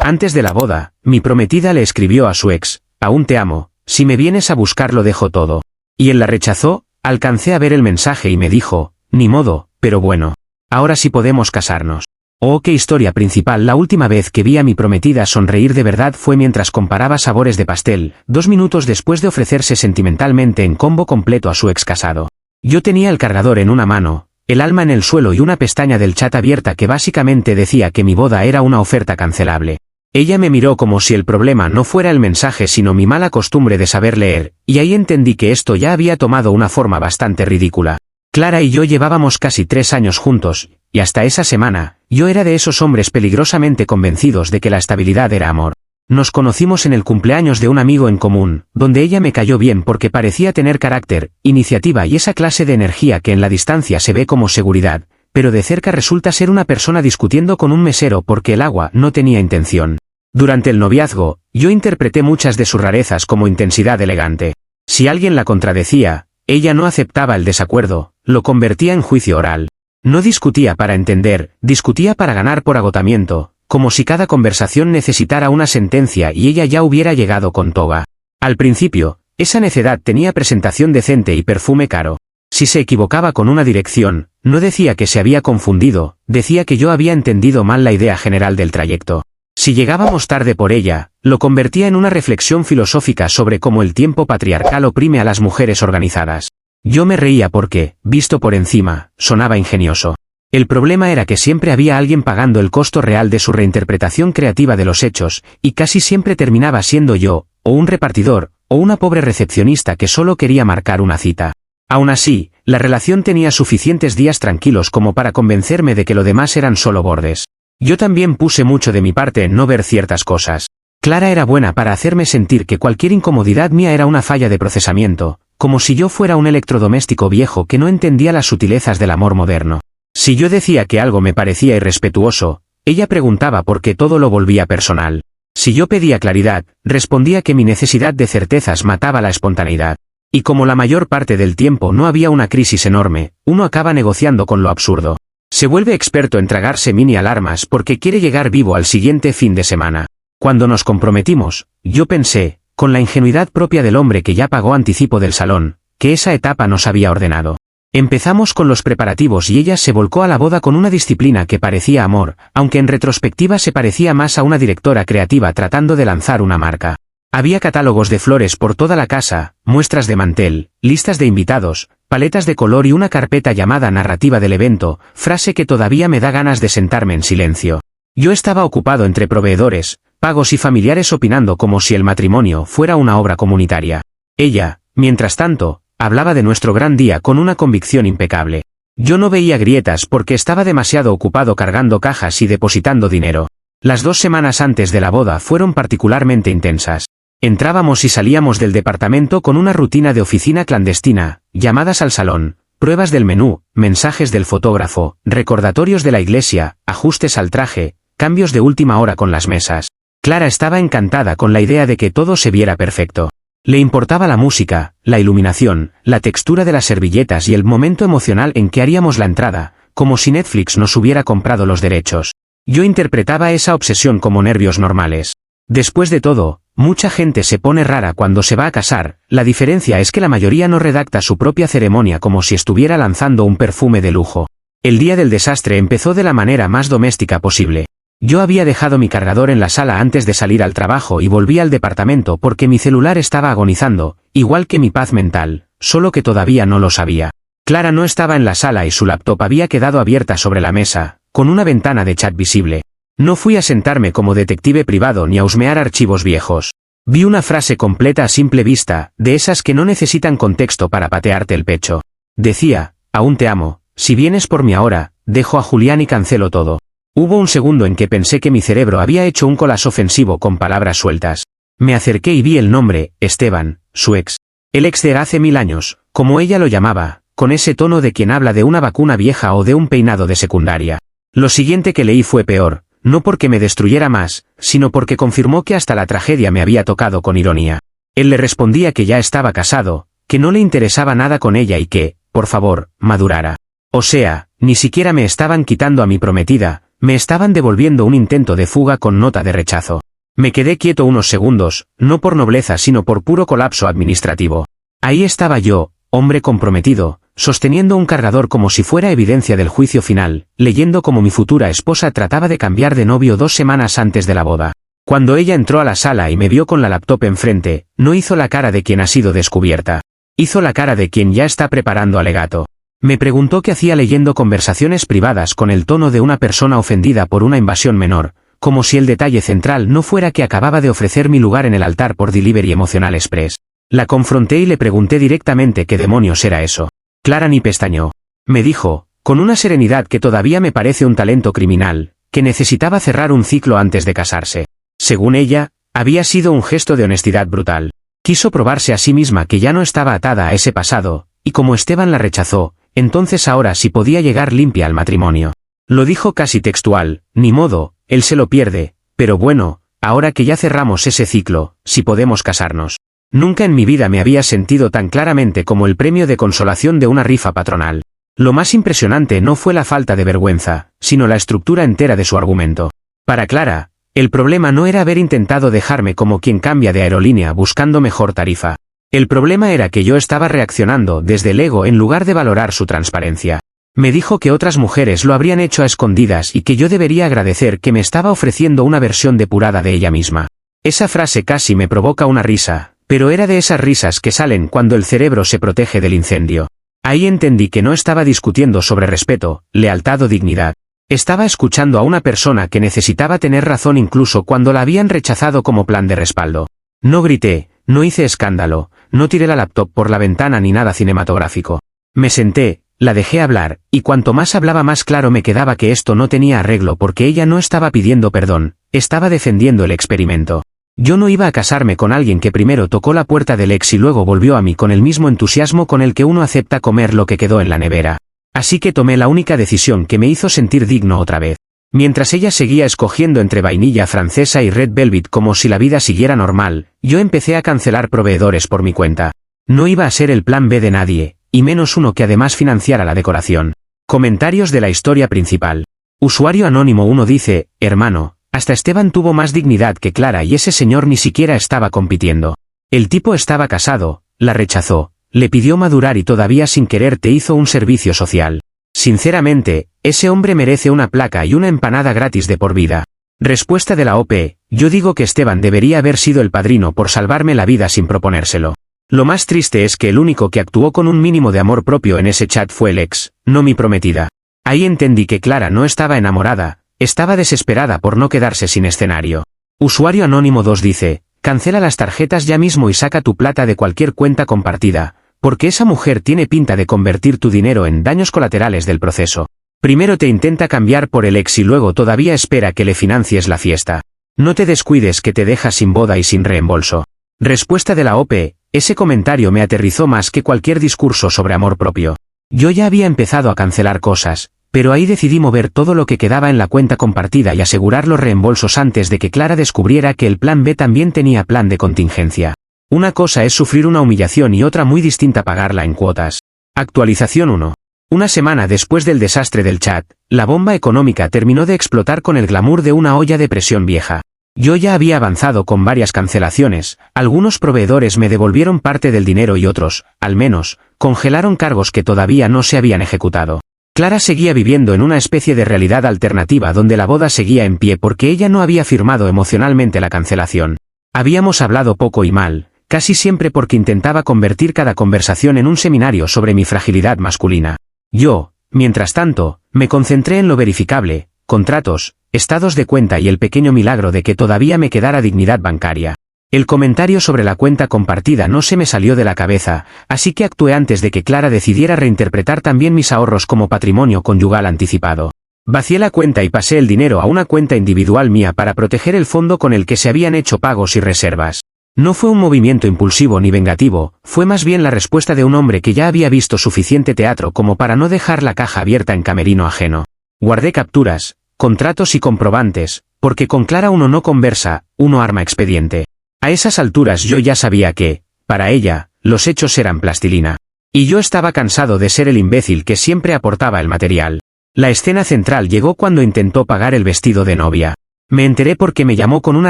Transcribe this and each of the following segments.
Antes de la boda, mi prometida le escribió a su ex: aún te amo, si me vienes a buscar lo dejo todo. Y él la rechazó. Alcancé a ver el mensaje y me dijo: ni modo, pero bueno. Ahora sí podemos casarnos. Oh, qué historia principal. La última vez que vi a mi prometida sonreír de verdad fue mientras comparaba sabores de pastel, 2 minutos después de ofrecerse sentimentalmente en combo completo a su ex casado. Yo tenía el cargador en una mano, el alma en el suelo y una pestaña del chat abierta que básicamente decía que mi boda era una oferta cancelable. Ella me miró como si el problema no fuera el mensaje sino mi mala costumbre de saber leer, y ahí entendí que esto ya había tomado una forma bastante ridícula. Clara y yo llevábamos casi 3 años juntos, y hasta esa semana, yo era de esos hombres peligrosamente convencidos de que la estabilidad era amor. Nos conocimos en el cumpleaños de un amigo en común, donde ella me cayó bien porque parecía tener carácter, iniciativa y esa clase de energía que en la distancia se ve como seguridad, pero de cerca resulta ser una persona discutiendo con un mesero porque el agua no tenía intención. Durante el noviazgo, yo interpreté muchas de sus rarezas como intensidad elegante. Si alguien la contradecía, ella no aceptaba el desacuerdo, lo convertía en juicio oral. No discutía para entender, discutía para ganar por agotamiento, como si cada conversación necesitara una sentencia y ella ya hubiera llegado con toga. Al principio, esa necedad tenía presentación decente y perfume caro. Si se equivocaba con una dirección, no decía que se había confundido, decía que yo había entendido mal la idea general del trayecto. Si llegábamos tarde por ella, lo convertía en una reflexión filosófica sobre cómo el tiempo patriarcal oprime a las mujeres organizadas. Yo me reía porque, visto por encima, sonaba ingenioso. El problema era que siempre había alguien pagando el costo real de su reinterpretación creativa de los hechos, y casi siempre terminaba siendo yo, o un repartidor, o una pobre recepcionista que solo quería marcar una cita. Aún así, la relación tenía suficientes días tranquilos como para convencerme de que lo demás eran solo bordes. Yo también puse mucho de mi parte en no ver ciertas cosas. Clara era buena para hacerme sentir que cualquier incomodidad mía era una falla de procesamiento, como si yo fuera un electrodoméstico viejo que no entendía las sutilezas del amor moderno. Si yo decía que algo me parecía irrespetuoso, ella preguntaba por qué todo lo volvía personal. Si yo pedía claridad, respondía que mi necesidad de certezas mataba la espontaneidad. Y como la mayor parte del tiempo no había una crisis enorme, uno acaba negociando con lo absurdo. Se vuelve experto en tragarse mini alarmas porque quiere llegar vivo al siguiente fin de semana. Cuando nos comprometimos, yo pensé, con la ingenuidad propia del hombre que ya pagó anticipo del salón, que esa etapa nos había ordenado. Empezamos con los preparativos y ella se volcó a la boda con una disciplina que parecía amor, aunque en retrospectiva se parecía más a una directora creativa tratando de lanzar una marca. Había catálogos de flores por toda la casa, muestras de mantel, listas de invitados, paletas de color y una carpeta llamada narrativa del evento, frase que todavía me da ganas de sentarme en silencio. Yo estaba ocupado entre proveedores, pagos y familiares opinando como si el matrimonio fuera una obra comunitaria. Ella, mientras tanto, hablaba de nuestro gran día con una convicción impecable. Yo no veía grietas porque estaba demasiado ocupado cargando cajas y depositando dinero. Las 2 semanas antes de la boda fueron particularmente intensas. Entrábamos y salíamos del departamento con una rutina de oficina clandestina, llamadas al salón, pruebas del menú, mensajes del fotógrafo, recordatorios de la iglesia, ajustes al traje, cambios de última hora con las mesas. Clara estaba encantada con la idea de que todo se viera perfecto. Le importaba la música, la iluminación, la textura de las servilletas y el momento emocional en que haríamos la entrada, como si Netflix nos hubiera comprado los derechos. Yo interpretaba esa obsesión como nervios normales. Después de todo, mucha gente se pone rara cuando se va a casar, la diferencia es que la mayoría no redacta su propia ceremonia como si estuviera lanzando un perfume de lujo. El día del desastre empezó de la manera más doméstica posible. Yo había dejado mi cargador en la sala antes de salir al trabajo y volví al departamento porque mi celular estaba agonizando, igual que mi paz mental, solo que todavía no lo sabía. Clara no estaba en la sala y su laptop había quedado abierta sobre la mesa, con una ventana de chat visible. No fui a sentarme como detective privado ni a husmear archivos viejos. Vi una frase completa a simple vista, de esas que no necesitan contexto para patearte el pecho. Decía: aún te amo, si vienes por mí ahora, dejo a Julián y cancelo todo. Hubo un segundo en que pensé que mi cerebro había hecho un collage ofensivo con palabras sueltas. Me acerqué y vi el nombre, Esteban, su ex. El ex de hace 1000 años, como ella lo llamaba, con ese tono de quien habla de una vacuna vieja o de un peinado de secundaria. Lo siguiente que leí fue peor. No porque me destruyera más, sino porque confirmó que hasta la tragedia me había tocado con ironía. Él le respondía que ya estaba casado, que no le interesaba nada con ella y que, por favor, madurara. O sea, ni siquiera me estaban quitando a mi prometida, Me estaban devolviendo un intento de fuga con nota de rechazo. Me quedé quieto unos segundos, no por nobleza sino por puro colapso administrativo. Ahí estaba yo, hombre comprometido, sosteniendo un cargador como si fuera evidencia del juicio final, leyendo cómo mi futura esposa trataba de cambiar de novio 2 semanas antes de la boda. Cuando ella entró a la sala y me vio con la laptop enfrente, no hizo la cara de quien ha sido descubierta. Hizo la cara de quien ya está preparando alegato. Me preguntó qué hacía leyendo conversaciones privadas con el tono de una persona ofendida por una invasión menor, como si el detalle central no fuera que acababa de ofrecer mi lugar en el altar por Delivery Emotional Express. La confronté y le pregunté directamente qué demonios era eso. Clara ni pestañeó. Me dijo, con una serenidad que todavía me parece un talento criminal, que necesitaba cerrar un ciclo antes de casarse. Según ella, había sido un gesto de honestidad brutal. Quiso probarse a sí misma que ya no estaba atada a ese pasado, y como Esteban la rechazó, entonces ahora sí podía llegar limpia al matrimonio. Lo dijo casi textual, ni modo, él se lo pierde, pero bueno, ahora que ya cerramos ese ciclo, sí podemos casarnos. Nunca en mi vida me había sentido tan claramente como el premio de consolación de una rifa patronal. Lo más impresionante no fue la falta de vergüenza, sino la estructura entera de su argumento. Para Clara, el problema no era haber intentado dejarme como quien cambia de aerolínea buscando mejor tarifa. El problema era que yo estaba reaccionando desde el ego en lugar de valorar su transparencia. Me dijo que otras mujeres lo habrían hecho a escondidas y que yo debería agradecer que me estaba ofreciendo una versión depurada de ella misma. Esa frase casi me provoca una risa, pero era de esas risas que salen cuando el cerebro se protege del incendio. Ahí entendí que no estaba discutiendo sobre respeto, lealtad o dignidad. Estaba escuchando a una persona que necesitaba tener razón incluso cuando la habían rechazado como plan de respaldo. No grité, no hice escándalo, no tiré la laptop por la ventana ni nada cinematográfico. Me senté, la dejé hablar, y cuanto más hablaba más claro me quedaba que esto no tenía arreglo porque ella no estaba pidiendo perdón, estaba defendiendo el experimento. Yo no iba a casarme con alguien que primero tocó la puerta del ex y luego volvió a mí con el mismo entusiasmo con el que uno acepta comer lo que quedó en la nevera. Así que tomé la única decisión que me hizo sentir digno otra vez. Mientras ella seguía escogiendo entre vainilla francesa y red velvet como si la vida siguiera normal, yo empecé a cancelar proveedores por mi cuenta. No iba a ser el plan B de nadie, y menos uno que además financiara la decoración. Comentarios de la historia principal. Usuario anónimo 1 dice, hermano, hasta Esteban tuvo más dignidad que Clara y ese señor ni siquiera estaba compitiendo. El tipo estaba casado, la rechazó, le pidió madurar y todavía sin querer te hizo un servicio social. Sinceramente, ese hombre merece una placa y una empanada gratis de por vida. Respuesta de la OP, yo digo que Esteban debería haber sido el padrino por salvarme la vida sin proponérselo. Lo más triste es que el único que actuó con un mínimo de amor propio en ese chat fue el ex, no mi prometida. Ahí entendí que Clara no estaba enamorada, estaba desesperada por no quedarse sin escenario. Usuario anónimo 2 dice, cancela las tarjetas ya mismo y saca tu plata de cualquier cuenta compartida, porque esa mujer tiene pinta de convertir tu dinero en daños colaterales del proceso. Primero te intenta cambiar por el ex y luego todavía espera que le financies la fiesta. No te descuides que te deja sin boda y sin reembolso. Respuesta de la OP, ese comentario me aterrizó más que cualquier discurso sobre amor propio. Yo ya había empezado a cancelar cosas, pero ahí decidí mover todo lo que quedaba en la cuenta compartida y asegurar los reembolsos antes de que Clara descubriera que el plan B también tenía plan de contingencia. Una cosa es sufrir una humillación y otra muy distinta pagarla en cuotas. Actualización 1. Una semana después del desastre del chat, la bomba económica terminó de explotar con el glamour de una olla de presión vieja. Yo ya había avanzado con varias cancelaciones, algunos proveedores me devolvieron parte del dinero y otros, al menos, congelaron cargos que todavía no se habían ejecutado. Clara seguía viviendo en una especie de realidad alternativa donde la boda seguía en pie porque ella no había firmado emocionalmente la cancelación. Habíamos hablado poco y mal, casi siempre porque intentaba convertir cada conversación en un seminario sobre mi fragilidad masculina. Yo, mientras tanto, me concentré en lo verificable, contratos, estados de cuenta y el pequeño milagro de que todavía me quedara dignidad bancaria. El comentario sobre la cuenta compartida no se me salió de la cabeza, así que actué antes de que Clara decidiera reinterpretar también mis ahorros como patrimonio conyugal anticipado. Vacié la cuenta y pasé el dinero a una cuenta individual mía para proteger el fondo con el que se habían hecho pagos y reservas. No fue un movimiento impulsivo ni vengativo, fue más bien la respuesta de un hombre que ya había visto suficiente teatro como para no dejar la caja abierta en camerino ajeno. Guardé capturas, contratos y comprobantes, porque con Clara uno no conversa, uno arma expediente. A esas alturas yo ya sabía que, para ella, los hechos eran plastilina. Y yo estaba cansado de ser el imbécil que siempre aportaba el material. La escena central llegó cuando intentó pagar el vestido de novia. Me enteré porque me llamó con una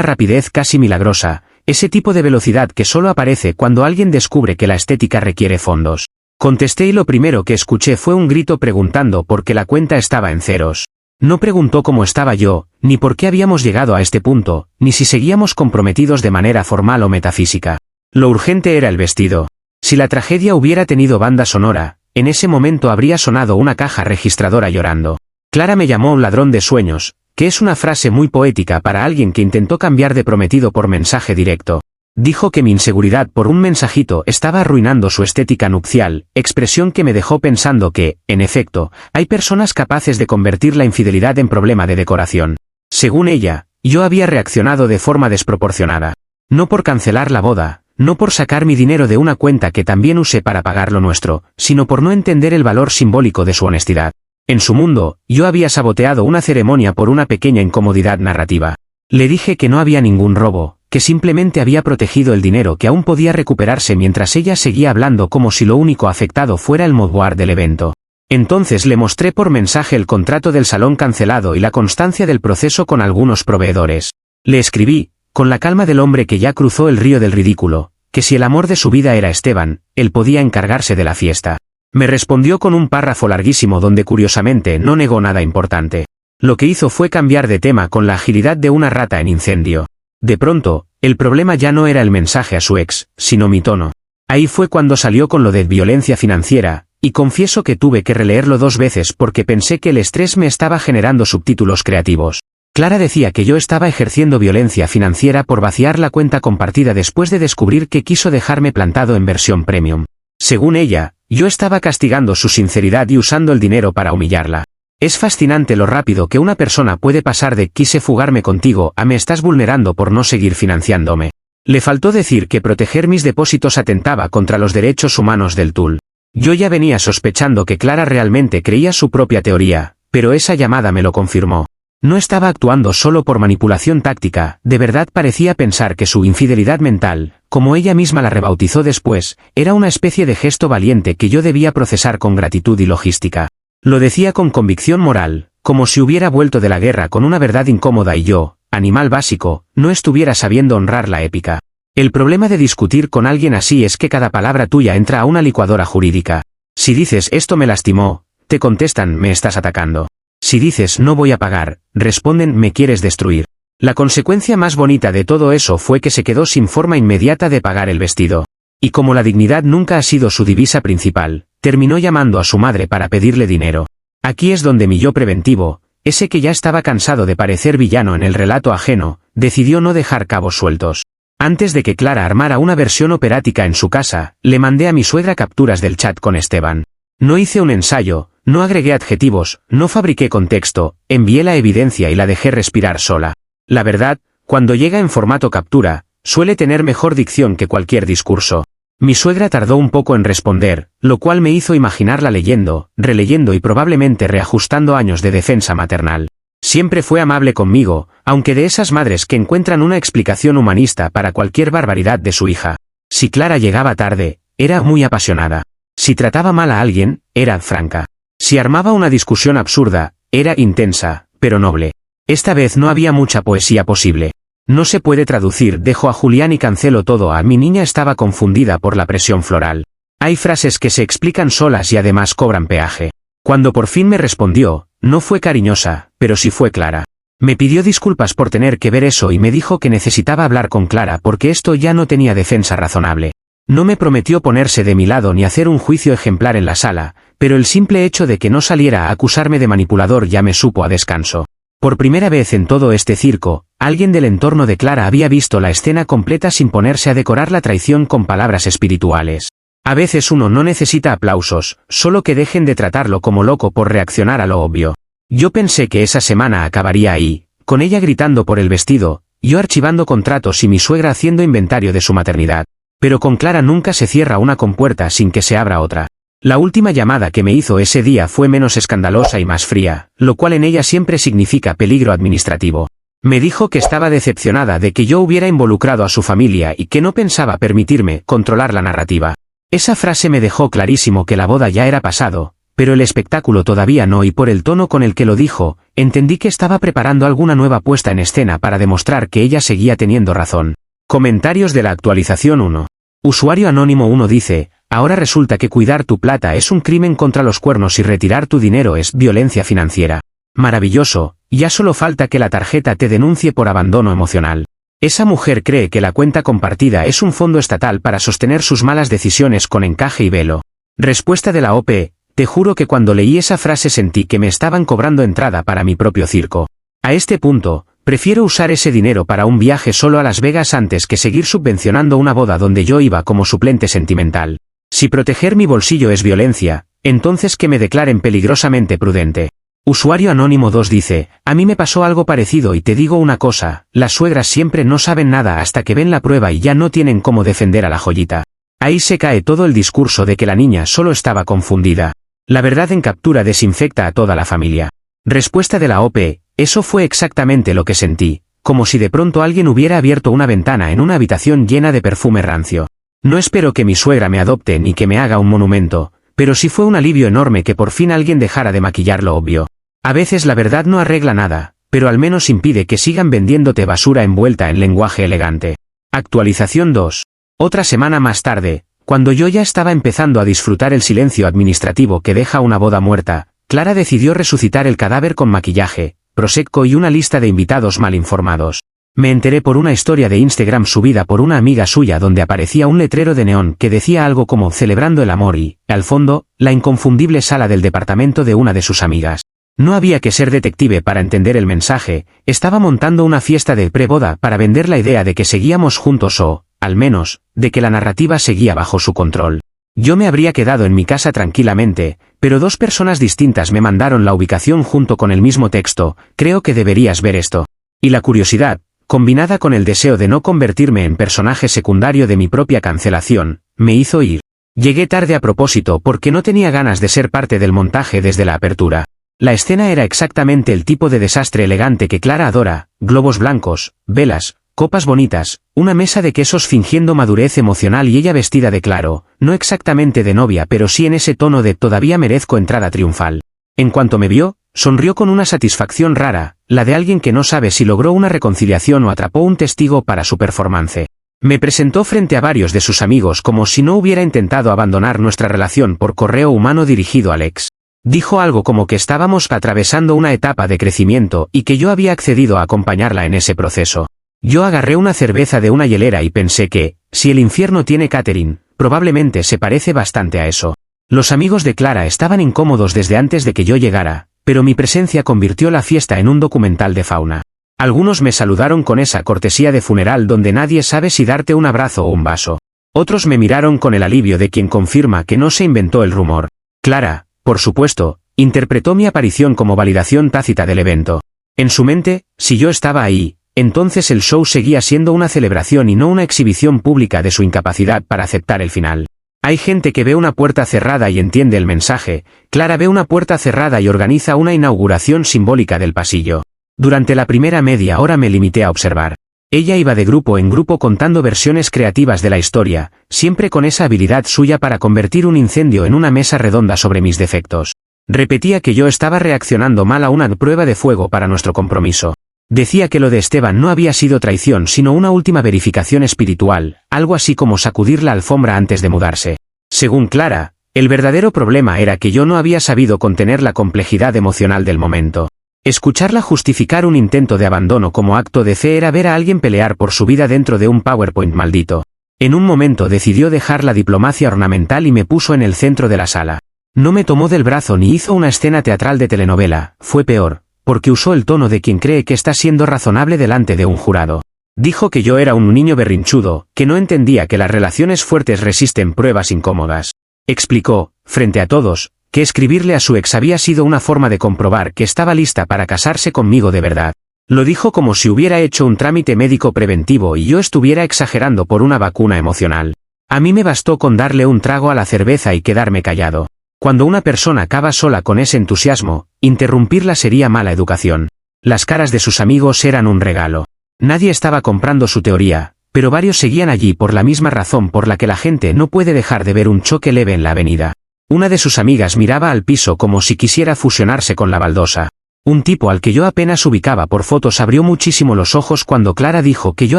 rapidez casi milagrosa, ese tipo de velocidad que solo aparece cuando alguien descubre que la estética requiere fondos. Contesté y lo primero que escuché fue un grito preguntando por qué la cuenta estaba en ceros. No preguntó cómo estaba yo, ni por qué habíamos llegado a este punto, ni si seguíamos comprometidos de manera formal o metafísica. Lo urgente era el vestido. Si la tragedia hubiera tenido banda sonora, en ese momento habría sonado una caja registradora llorando. Clara me llamó un ladrón de sueños, que es una frase muy poética para alguien que intentó cambiar de prometido por mensaje directo. Dijo que mi inseguridad por un mensajito estaba arruinando su estética nupcial, expresión que me dejó pensando que, en efecto, hay personas capaces de convertir la infidelidad en problema de decoración. Según ella, yo había reaccionado de forma desproporcionada. No por cancelar la boda, no por sacar mi dinero de una cuenta que también usé para pagar lo nuestro, sino por no entender el valor simbólico de su honestidad. En su mundo, yo había saboteado una ceremonia por una pequeña incomodidad narrativa. Le dije que no había ningún robo, que simplemente había protegido el dinero que aún podía recuperarse mientras ella seguía hablando como si lo único afectado fuera el moodboard del evento. Entonces le mostré por mensaje el contrato del salón cancelado y la constancia del proceso con algunos proveedores. Le escribí, con la calma del hombre que ya cruzó el río del ridículo, que si el amor de su vida era Esteban, él podía encargarse de la fiesta. Me respondió con un párrafo larguísimo donde curiosamente no negó nada importante. Lo que hizo fue cambiar de tema con la agilidad de una rata en incendio. De pronto, el problema ya no era el mensaje a su ex, sino mi tono. Ahí fue cuando salió con lo de violencia financiera, y confieso que tuve que releerlo 2 veces porque pensé que el estrés me estaba generando subtítulos creativos. Clara decía que yo estaba ejerciendo violencia financiera por vaciar la cuenta compartida después de descubrir que quiso dejarme plantado en versión premium. Según ella, yo estaba castigando su sinceridad y usando el dinero para humillarla. Es fascinante lo rápido que una persona puede pasar de quise fugarme contigo a me estás vulnerando por no seguir financiándome. Le faltó decir que proteger mis depósitos atentaba contra los derechos humanos del TUL. Yo ya venía sospechando que Clara realmente creía su propia teoría, pero esa llamada me lo confirmó. No estaba actuando solo por manipulación táctica, de verdad parecía pensar que su infidelidad mental, como ella misma la rebautizó después, era una especie de gesto valiente que yo debía procesar con gratitud y logística. Lo decía con convicción moral, como si hubiera vuelto de la guerra con una verdad incómoda y yo, animal básico, no estuviera sabiendo honrar la épica. El problema de discutir con alguien así es que cada palabra tuya entra a una licuadora jurídica. Si dices esto me lastimó, te contestan me estás atacando. Si dices no voy a pagar, responden me quieres destruir. La consecuencia más bonita de todo eso fue que se quedó sin forma inmediata de pagar el vestido. Y como la dignidad nunca ha sido su divisa principal, terminó llamando a su madre para pedirle dinero. Aquí es donde mi yo preventivo, ese que ya estaba cansado de parecer villano en el relato ajeno, decidió no dejar cabos sueltos. Antes de que Clara armara una versión operática en su casa, le mandé a mi suegra capturas del chat con Esteban. No hice un ensayo, no agregué adjetivos, no fabriqué contexto, envié la evidencia y la dejé respirar sola. La verdad, cuando llega en formato captura, suele tener mejor dicción que cualquier discurso. Mi suegra tardó un poco en responder, lo cual me hizo imaginarla leyendo, releyendo y probablemente reajustando años de defensa maternal. Siempre fue amable conmigo, aunque de esas madres que encuentran una explicación humanista para cualquier barbaridad de su hija. Si Clara llegaba tarde, era muy apasionada. Si trataba mal a alguien, era franca. Si armaba una discusión absurda, era intensa, pero noble. Esta vez no había mucha poesía posible. No se puede traducir, dejo a Julián y cancelo todo a mi niña estaba confundida por la presión floral. Hay frases que se explican solas y además cobran peaje. Cuando por fin me respondió, no fue cariñosa, pero sí fue clara. Me pidió disculpas por tener que ver eso y me dijo que necesitaba hablar con Clara porque esto ya no tenía defensa razonable. No me prometió ponerse de mi lado ni hacer un juicio ejemplar en la sala, pero el simple hecho de que no saliera a acusarme de manipulador ya me supo a descanso. Por primera vez en todo este circo, alguien del entorno de Clara había visto la escena completa sin ponerse a decorar la traición con palabras espirituales. A veces uno no necesita aplausos, solo que dejen de tratarlo como loco por reaccionar a lo obvio. Yo pensé que esa semana acabaría ahí, con ella gritando por el vestido, yo archivando contratos y mi suegra haciendo inventario de su maternidad. Pero con Clara nunca se cierra una compuerta sin que se abra otra. La última llamada que me hizo ese día fue menos escandalosa y más fría, lo cual en ella siempre significa peligro administrativo. Me dijo que estaba decepcionada de que yo hubiera involucrado a su familia y que no pensaba permitirme controlar la narrativa. Esa frase me dejó clarísimo que la boda ya era pasado, pero el espectáculo todavía no, y por el tono con el que lo dijo, entendí que estaba preparando alguna nueva puesta en escena para demostrar que ella seguía teniendo razón. Comentarios de la actualización 1. Usuario Anónimo 1 dice: ahora resulta que cuidar tu plata es un crimen contra los cuernos y retirar tu dinero es violencia financiera. Maravilloso, ya solo falta que la tarjeta te denuncie por abandono emocional. Esa mujer cree que la cuenta compartida es un fondo estatal para sostener sus malas decisiones con encaje y velo. Respuesta de la OP: te juro que cuando leí esa frase sentí que me estaban cobrando entrada para mi propio circo. A este punto, prefiero usar ese dinero para un viaje solo a Las Vegas antes que seguir subvencionando una boda donde yo iba como suplente sentimental. Si proteger mi bolsillo es violencia, entonces que me declaren peligrosamente prudente. Usuario Anónimo 2 dice: a mí me pasó algo parecido y te digo una cosa, las suegras siempre no saben nada hasta que ven la prueba y ya no tienen cómo defender a la joyita. Ahí se cae todo el discurso de que la niña solo estaba confundida. La verdad en captura desinfecta a toda la familia. Respuesta de la OP: eso fue exactamente lo que sentí, como si de pronto alguien hubiera abierto una ventana en una habitación llena de perfume rancio. No espero que mi suegra me adopte ni que me haga un monumento, pero sí fue un alivio enorme que por fin alguien dejara de maquillar lo obvio. A veces la verdad no arregla nada, pero al menos impide que sigan vendiéndote basura envuelta en lenguaje elegante. Actualización 2. Otra semana más tarde, cuando yo ya estaba empezando a disfrutar el silencio administrativo que deja una boda muerta, Clara decidió resucitar el cadáver con maquillaje, prosecco y una lista de invitados mal informados. Me enteré por una historia de Instagram subida por una amiga suya donde aparecía un letrero de neón que decía algo como celebrando el amor y, al fondo, la inconfundible sala del departamento de una de sus amigas. No había que ser detective para entender el mensaje, estaba montando una fiesta de pre-boda para vender la idea de que seguíamos juntos o, al menos, de que la narrativa seguía bajo su control. Yo me habría quedado en mi casa tranquilamente, pero dos personas distintas me mandaron la ubicación junto con el mismo texto: creo que deberías ver esto. Y la curiosidad, combinada con el deseo de no convertirme en personaje secundario de mi propia cancelación, me hizo ir. Llegué tarde a propósito porque no tenía ganas de ser parte del montaje desde la apertura. La escena era exactamente el tipo de desastre elegante que Clara adora: globos blancos, velas, copas bonitas, una mesa de quesos fingiendo madurez emocional y ella vestida de claro, no exactamente de novia pero sí en ese tono de todavía merezco entrada triunfal. En cuanto me vio, sonrió con una satisfacción rara, la de alguien que no sabe si logró una reconciliación o atrapó un testigo para su performance. Me presentó frente a varios de sus amigos como si no hubiera intentado abandonar nuestra relación por correo humano dirigido al ex. Dijo algo como que estábamos atravesando una etapa de crecimiento y que yo había accedido a acompañarla en ese proceso. Yo agarré una cerveza de una hielera y pensé que, si el infierno tiene catering, probablemente se parece bastante a eso. Los amigos de Clara estaban incómodos desde antes de que yo llegara, pero mi presencia convirtió la fiesta en un documental de fauna. Algunos me saludaron con esa cortesía de funeral donde nadie sabe si darte un abrazo o un vaso. Otros me miraron con el alivio de quien confirma que no se inventó el rumor. Clara, por supuesto, interpretó mi aparición como validación tácita del evento. En su mente, si yo estaba ahí, entonces el show seguía siendo una celebración y no una exhibición pública de su incapacidad para aceptar el final. Hay gente que ve una puerta cerrada y entiende el mensaje. Clara ve una puerta cerrada y organiza una inauguración simbólica del pasillo. Durante la primera media hora me limité a observar. Ella iba de grupo en grupo contando versiones creativas de la historia, siempre con esa habilidad suya para convertir un incendio en una mesa redonda sobre mis defectos. Repetía que yo estaba reaccionando mal a una prueba de fuego para nuestro compromiso. Decía que lo de Esteban no había sido traición sino una última verificación espiritual, algo así como sacudir la alfombra antes de mudarse. Según Clara, el verdadero problema era que yo no había sabido contener la complejidad emocional del momento. Escucharla justificar un intento de abandono como acto de fe era ver a alguien pelear por su vida dentro de un PowerPoint maldito. En un momento decidió dejar la diplomacia ornamental y me puso en el centro de la sala. No me tomó del brazo ni hizo una escena teatral de telenovela, fue peor, porque usó el tono de quien cree que está siendo razonable delante de un jurado. Dijo que yo era un niño berrinchudo, que no entendía que las relaciones fuertes resisten pruebas incómodas. Explicó, frente a todos, que escribirle a su ex había sido una forma de comprobar que estaba lista para casarse conmigo de verdad. Lo dijo como si hubiera hecho un trámite médico preventivo y yo estuviera exagerando por una vacuna emocional. A mí me bastó con darle un trago a la cerveza y quedarme callado. Cuando una persona acaba sola con ese entusiasmo, interrumpirla sería mala educación. Las caras de sus amigos eran un regalo. Nadie estaba comprando su teoría, pero varios seguían allí por la misma razón por la que la gente no puede dejar de ver un choque leve en la avenida. Una de sus amigas miraba al piso como si quisiera fusionarse con la baldosa. Un tipo al que yo apenas ubicaba por fotos abrió muchísimo los ojos cuando Clara dijo que yo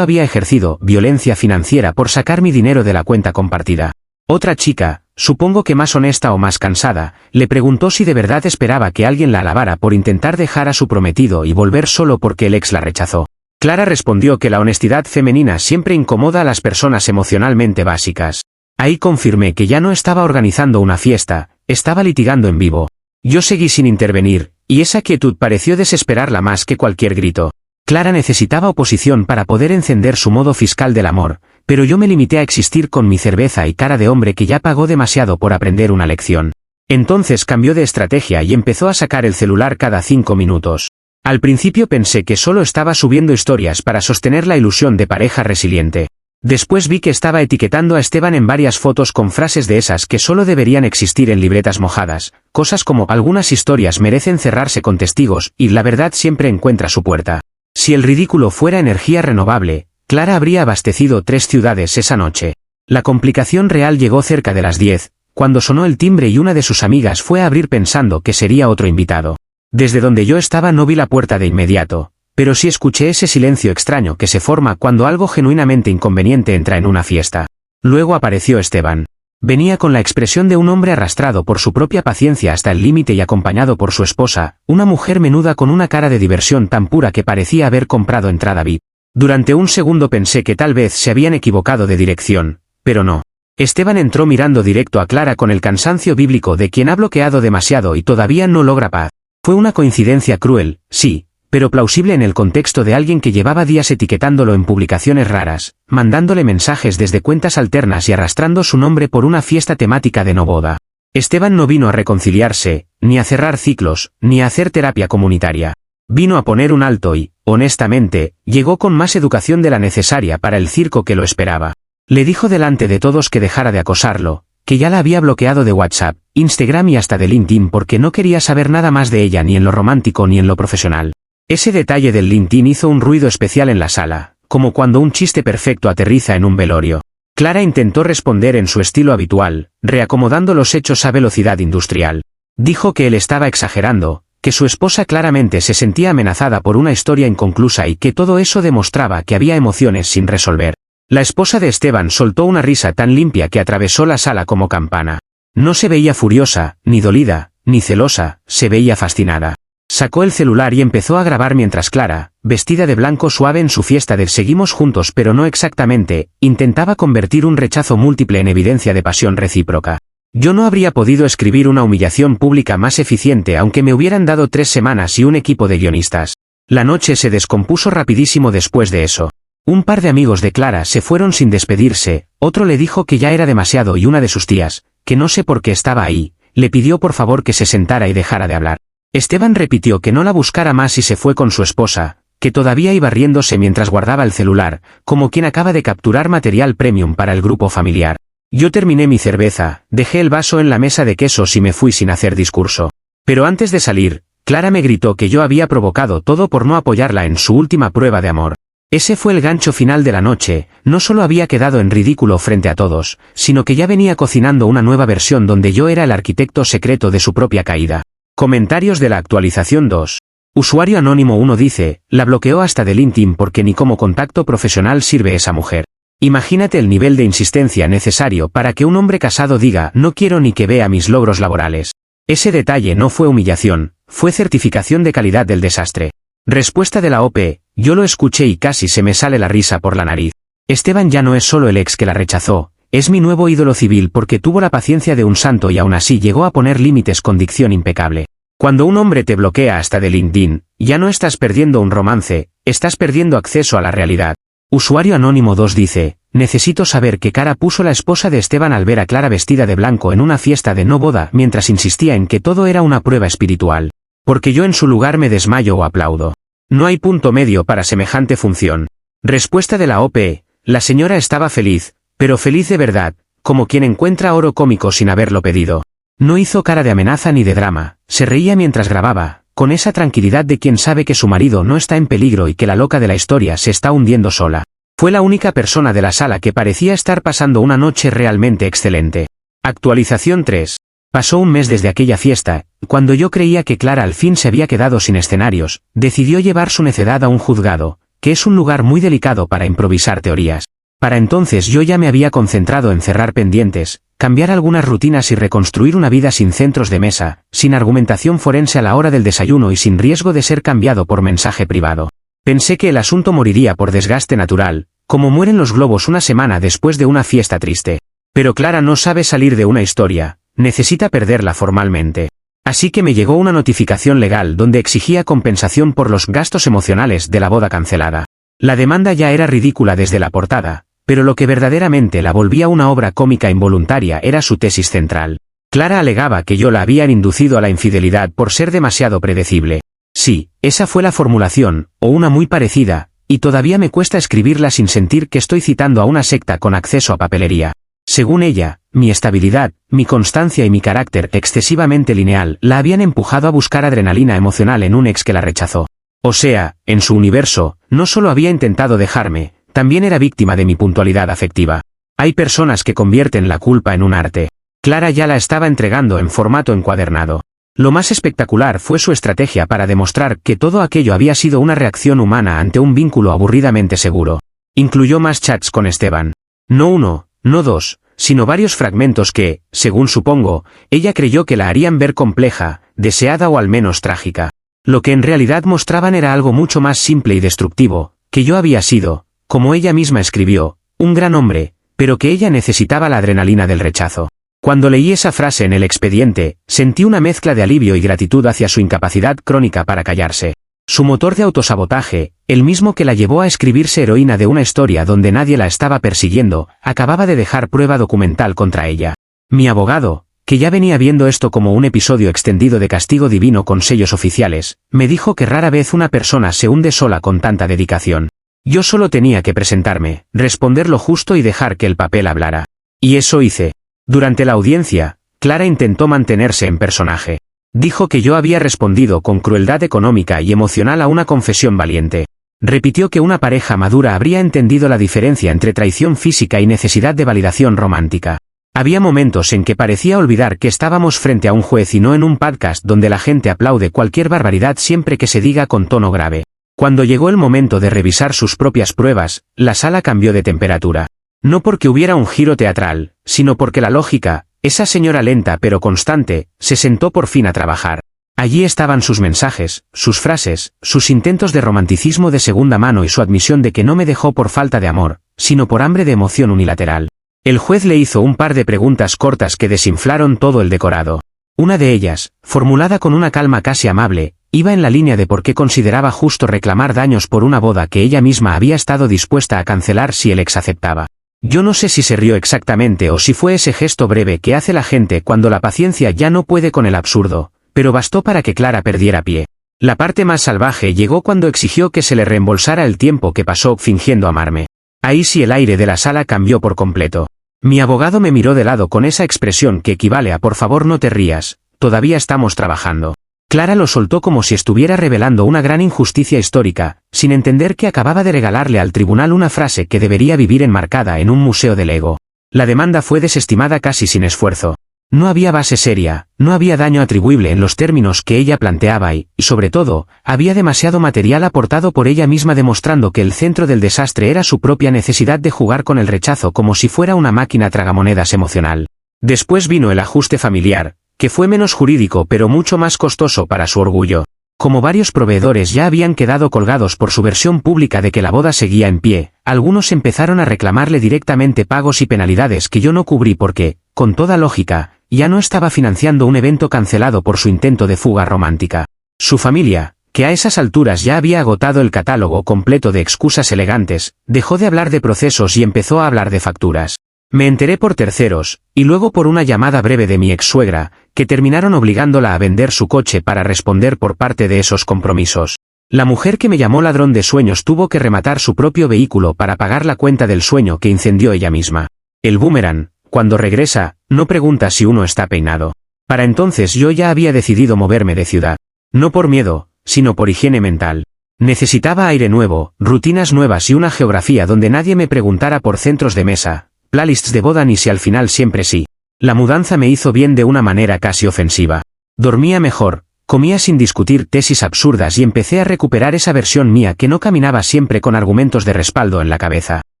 había ejercido violencia financiera por sacar mi dinero de la cuenta compartida. Otra chica, supongo que más honesta o más cansada, le preguntó si de verdad esperaba que alguien la alabara por intentar dejar a su prometido y volver solo porque el ex la rechazó. Clara respondió que la honestidad femenina siempre incomoda a las personas emocionalmente básicas. Ahí confirmé que ya no estaba organizando una fiesta, estaba litigando en vivo. Yo seguí sin intervenir, y esa quietud pareció desesperarla más que cualquier grito. Clara necesitaba oposición para poder encender su modo fiscal del amor, pero yo me limité a existir con mi cerveza y cara de hombre que ya pagó demasiado por aprender una lección. Entonces cambió de estrategia y empezó a sacar el celular cada 5 minutos. Al principio pensé que solo estaba subiendo historias para sostener la ilusión de pareja resiliente. Después vi que estaba etiquetando a Esteban en varias fotos con frases de esas que solo deberían existir en libretas mojadas, cosas como algunas historias merecen cerrarse con testigos y la verdad siempre encuentra su puerta. Si el ridículo fuera energía renovable, Clara habría abastecido 3 ciudades esa noche. La complicación real llegó cerca de las 10, cuando sonó el timbre y una de sus amigas fue a abrir pensando que sería otro invitado. Desde donde yo estaba no vi la puerta de inmediato, pero sí escuché ese silencio extraño que se forma cuando algo genuinamente inconveniente entra en una fiesta. Luego apareció Esteban. Venía con la expresión de un hombre arrastrado por su propia paciencia hasta el límite y acompañado por su esposa, una mujer menuda con una cara de diversión tan pura que parecía haber comprado entrada VIP. Durante un segundo pensé que tal vez se habían equivocado de dirección, pero no. Esteban entró mirando directo a Clara con el cansancio bíblico de quien ha bloqueado demasiado y todavía no logra paz. Fue una coincidencia cruel, sí, pero plausible en el contexto de alguien que llevaba días etiquetándolo en publicaciones raras, mandándole mensajes desde cuentas alternas y arrastrando su nombre por una fiesta temática de no boda. Esteban no vino a reconciliarse, ni a cerrar ciclos, ni a hacer terapia comunitaria. Vino a poner un alto y, honestamente, llegó con más educación de la necesaria para el circo que lo esperaba. Le dijo delante de todos que dejara de acosarlo, que ya la había bloqueado de WhatsApp, Instagram y hasta de LinkedIn porque no quería saber nada más de ella ni en lo romántico ni en lo profesional. Ese detalle del LinkedIn hizo un ruido especial en la sala, como cuando un chiste perfecto aterriza en un velorio. Clara intentó responder en su estilo habitual, reacomodando los hechos a velocidad industrial. Dijo que él estaba exagerando, que su esposa claramente se sentía amenazada por una historia inconclusa y que todo eso demostraba que había emociones sin resolver. La esposa de Esteban soltó una risa tan limpia que atravesó la sala como campana. No se veía furiosa, ni dolida, ni celosa, se veía fascinada. Sacó el celular y empezó a grabar mientras Clara, vestida de blanco suave en su fiesta del seguimos juntos pero no exactamente, intentaba convertir un rechazo múltiple en evidencia de pasión recíproca. Yo no habría podido escribir una humillación pública más eficiente aunque me hubieran dado 3 semanas y un equipo de guionistas. La noche se descompuso rapidísimo después de eso. Un par de amigos de Clara se fueron sin despedirse, otro le dijo que ya era demasiado y una de sus tías, que no sé por qué estaba ahí, le pidió por favor que se sentara y dejara de hablar. Esteban repitió que no la buscara más y se fue con su esposa, que todavía iba riéndose mientras guardaba el celular, como quien acaba de capturar material premium para el grupo familiar. Yo terminé mi cerveza, dejé el vaso en la mesa de quesos y me fui sin hacer discurso. Pero antes de salir, Clara me gritó que yo había provocado todo por no apoyarla en su última prueba de amor. Ese fue el gancho final de la noche, no solo había quedado en ridículo frente a todos, sino que ya venía cocinando una nueva versión donde yo era el arquitecto secreto de su propia caída. Comentarios de la actualización 2. Usuario anónimo 1 dice, la bloqueó hasta de LinkedIn porque ni como contacto profesional sirve esa mujer. Imagínate el nivel de insistencia necesario para que un hombre casado diga no quiero ni que vea mis logros laborales. Ese detalle no fue humillación, fue certificación de calidad del desastre. Respuesta de la OP, yo lo escuché y casi se me sale la risa por la nariz. Esteban ya no es solo el ex que la rechazó, es mi nuevo ídolo civil porque tuvo la paciencia de un santo y aún así llegó a poner límites con dicción impecable. Cuando un hombre te bloquea hasta de LinkedIn, ya no estás perdiendo un romance, estás perdiendo acceso a la realidad. Usuario anónimo 2 dice, necesito saber qué cara puso la esposa de Esteban al ver a Clara vestida de blanco en una fiesta de no boda mientras insistía en que todo era una prueba espiritual. Porque yo en su lugar me desmayo o aplaudo. No hay punto medio para semejante función. Respuesta de la OP, la señora estaba feliz, pero feliz de verdad, como quien encuentra oro cómico sin haberlo pedido. No hizo cara de amenaza ni de drama, se reía mientras grababa, con esa tranquilidad de quien sabe que su marido no está en peligro y que la loca de la historia se está hundiendo sola. Fue la única persona de la sala que parecía estar pasando una noche realmente excelente. Actualización 3. Pasó un mes desde aquella fiesta, cuando yo creía que Clara al fin se había quedado sin escenarios, decidió llevar su necedad a un juzgado, que es un lugar muy delicado para improvisar teorías. Para entonces yo ya me había concentrado en cerrar pendientes, cambiar algunas rutinas y reconstruir una vida sin centros de mesa, sin argumentación forense a la hora del desayuno y sin riesgo de ser cambiado por mensaje privado. Pensé que el asunto moriría por desgaste natural, como mueren los globos una semana después de una fiesta triste. Pero Clara no sabe salir de una historia, necesita perderla formalmente. Así que me llegó una notificación legal donde exigía compensación por los gastos emocionales de la boda cancelada. La demanda ya era ridícula desde la portada, pero lo que verdaderamente la volvía una obra cómica involuntaria era su tesis central. Clara alegaba que yo la había inducido a la infidelidad por ser demasiado predecible. Sí, esa fue la formulación, o una muy parecida, y todavía me cuesta escribirla sin sentir que estoy citando a una secta con acceso a papelería. Según ella, mi estabilidad, mi constancia y mi carácter excesivamente lineal la habían empujado a buscar adrenalina emocional en un ex que la rechazó. O sea, en su universo, no solo había intentado dejarme, también era víctima de mi puntualidad afectiva. Hay personas que convierten la culpa en un arte. Clara ya la estaba entregando en formato encuadernado. Lo más espectacular fue su estrategia para demostrar que todo aquello había sido una reacción humana ante un vínculo aburridamente seguro. Incluyó más chats con Esteban. No uno, no dos, sino varios fragmentos que, según supongo, ella creyó que la harían ver compleja, deseada o al menos trágica. Lo que en realidad mostraban era algo mucho más simple y destructivo, que yo había sido, como ella misma escribió, un gran hombre, pero que ella necesitaba la adrenalina del rechazo. Cuando leí esa frase en el expediente, sentí una mezcla de alivio y gratitud hacia su incapacidad crónica para callarse. Su motor de autosabotaje, el mismo que la llevó a escribirse heroína de una historia donde nadie la estaba persiguiendo, acababa de dejar prueba documental contra ella. Mi abogado, que ya venía viendo esto como un episodio extendido de castigo divino con sellos oficiales, me dijo que rara vez una persona se hunde sola con tanta dedicación. Yo solo tenía que presentarme, responder lo justo y dejar que el papel hablara. Y eso hice. Durante la audiencia, Clara intentó mantenerse en personaje. Dijo que yo había respondido con crueldad económica y emocional a una confesión valiente. Repitió que una pareja madura habría entendido la diferencia entre traición física y necesidad de validación romántica. Había momentos en que parecía olvidar que estábamos frente a un juez y no en un podcast donde la gente aplaude cualquier barbaridad siempre que se diga con tono grave. Cuando llegó el momento de revisar sus propias pruebas, la sala cambió de temperatura. No porque hubiera un giro teatral, sino porque la lógica, esa señora lenta pero constante, se sentó por fin a trabajar. Allí estaban sus mensajes, sus frases, sus intentos de romanticismo de segunda mano y su admisión de que no me dejó por falta de amor, sino por hambre de emoción unilateral. El juez le hizo un par de preguntas cortas que desinflaron todo el decorado. Una de ellas, formulada con una calma casi amable, iba en la línea de por qué consideraba justo reclamar daños por una boda que ella misma había estado dispuesta a cancelar si el ex aceptaba. Yo no sé si se rió exactamente o si fue ese gesto breve que hace la gente cuando la paciencia ya no puede con el absurdo, pero bastó para que Clara perdiera pie. La parte más salvaje llegó cuando exigió que se le reembolsara el tiempo que pasó fingiendo amarme. Ahí sí el aire de la sala cambió por completo. Mi abogado me miró de lado con esa expresión que equivale a por favor no te rías, todavía estamos trabajando. Clara lo soltó como si estuviera revelando una gran injusticia histórica, sin entender que acababa de regalarle al tribunal una frase que debería vivir enmarcada en un museo del ego. La demanda fue desestimada casi sin esfuerzo. No había base seria, no había daño atribuible en los términos que ella planteaba y, sobre todo, había demasiado material aportado por ella misma demostrando que el centro del desastre era su propia necesidad de jugar con el rechazo como si fuera una máquina tragamonedas emocional. Después vino el ajuste familiar, que fue menos jurídico pero mucho más costoso para su orgullo. Como varios proveedores ya habían quedado colgados por su versión pública de que la boda seguía en pie, algunos empezaron a reclamarle directamente pagos y penalidades que yo no cubrí porque, con toda lógica, ya no estaba financiando un evento cancelado por su intento de fuga romántica. Su familia, que a esas alturas ya había agotado el catálogo completo de excusas elegantes, dejó de hablar de procesos y empezó a hablar de facturas. Me enteré por terceros, y luego por una llamada breve de mi ex-suegra, que terminaron obligándola a vender su coche para responder por parte de esos compromisos. La mujer que me llamó ladrón de sueños tuvo que rematar su propio vehículo para pagar la cuenta del sueño que incendió ella misma. El boomerang, cuando regresa, no pregunta si uno está peinado. Para entonces yo ya había decidido moverme de ciudad. No por miedo, sino por higiene mental. Necesitaba aire nuevo, rutinas nuevas y una geografía donde nadie me preguntara por centros de mesa, playlists de boda ni si al final siempre sí. La mudanza me hizo bien de una manera casi ofensiva. Dormía mejor, comía sin discutir tesis absurdas y empecé a recuperar esa versión mía que no caminaba siempre con argumentos de respaldo en la cabeza.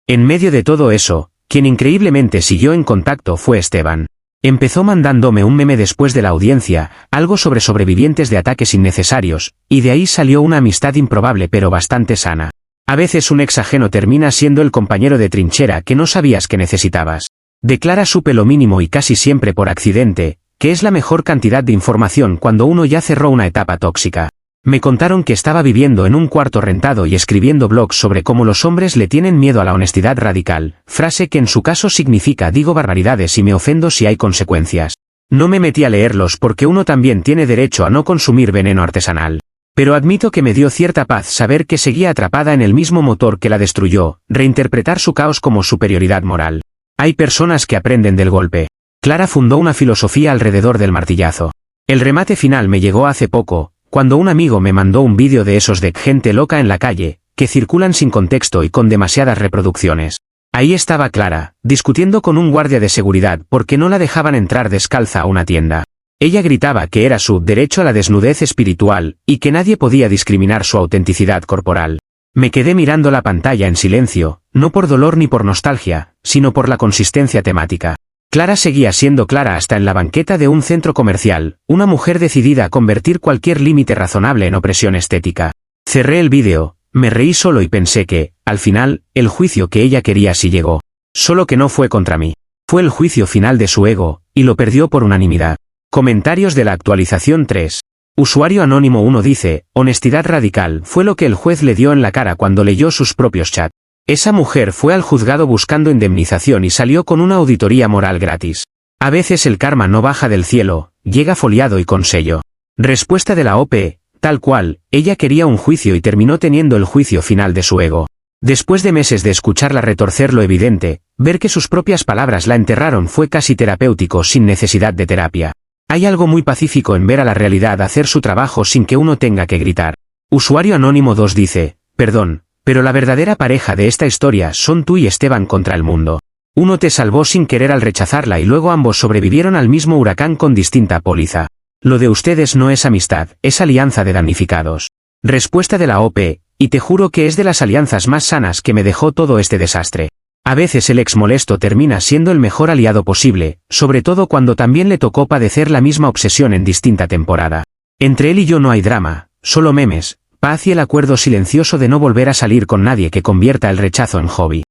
En medio de todo eso, quien increíblemente siguió en contacto fue Esteban. Empezó mandándome un meme después de la audiencia, algo sobre sobrevivientes de ataques innecesarios, y de ahí salió una amistad improbable pero bastante sana. A veces un ex ajeno termina siendo el compañero de trinchera que no sabías que necesitabas. De Clara supe lo mínimo y casi siempre por accidente, que es la mejor cantidad de información cuando uno ya cerró una etapa tóxica. Me contaron que estaba viviendo en un cuarto rentado y escribiendo blogs sobre cómo los hombres le tienen miedo a la honestidad radical, frase que en su caso significa digo barbaridades y me ofendo si hay consecuencias. No me metí a leerlos porque uno también tiene derecho a no consumir veneno artesanal. Pero admito que me dio cierta paz saber que seguía atrapada en el mismo motor que la destruyó, reinterpretar su caos como superioridad moral. Hay personas que aprenden del golpe. Clara fundó una filosofía alrededor del martillazo. El remate final me llegó hace poco, cuando un amigo me mandó un vídeo de esos de gente loca en la calle, que circulan sin contexto y con demasiadas reproducciones. Ahí estaba Clara, discutiendo con un guardia de seguridad porque no la dejaban entrar descalza a una tienda. Ella gritaba que era su derecho a la desnudez espiritual, y que nadie podía discriminar su autenticidad corporal. Me quedé mirando la pantalla en silencio, no por dolor ni por nostalgia, sino por la consistencia temática. Clara seguía siendo Clara hasta en la banqueta de un centro comercial, una mujer decidida a convertir cualquier límite razonable en opresión estética. Cerré el vídeo, me reí solo y pensé que, al final, el juicio que ella quería sí llegó. Solo que no fue contra mí. Fue el juicio final de su ego, y lo perdió por unanimidad. Comentarios de la actualización 3. Usuario anónimo 1 dice, honestidad radical fue lo que el juez le dio en la cara cuando leyó sus propios chats. Esa mujer fue al juzgado buscando indemnización y salió con una auditoría moral gratis. A veces el karma no baja del cielo, llega foliado y con sello. Respuesta de la OP, tal cual, ella quería un juicio y terminó teniendo el juicio final de su ego. Después de meses de escucharla retorcer lo evidente, ver que sus propias palabras la enterraron fue casi terapéutico sin necesidad de terapia. Hay algo muy pacífico en ver a la realidad hacer su trabajo sin que uno tenga que gritar. Usuario anónimo 2 dice, perdón, pero la verdadera pareja de esta historia son tú y Esteban contra el mundo. Uno te salvó sin querer al rechazarla y luego ambos sobrevivieron al mismo huracán con distinta póliza. Lo de ustedes no es amistad, es alianza de damnificados. Respuesta de la OP, y te juro que es de las alianzas más sanas que me dejó todo este desastre. A veces el ex molesto termina siendo el mejor aliado posible, sobre todo cuando también le tocó padecer la misma obsesión en distinta temporada. Entre él y yo no hay drama, solo memes, paz y el acuerdo silencioso de no volver a salir con nadie que convierta el rechazo en hobby.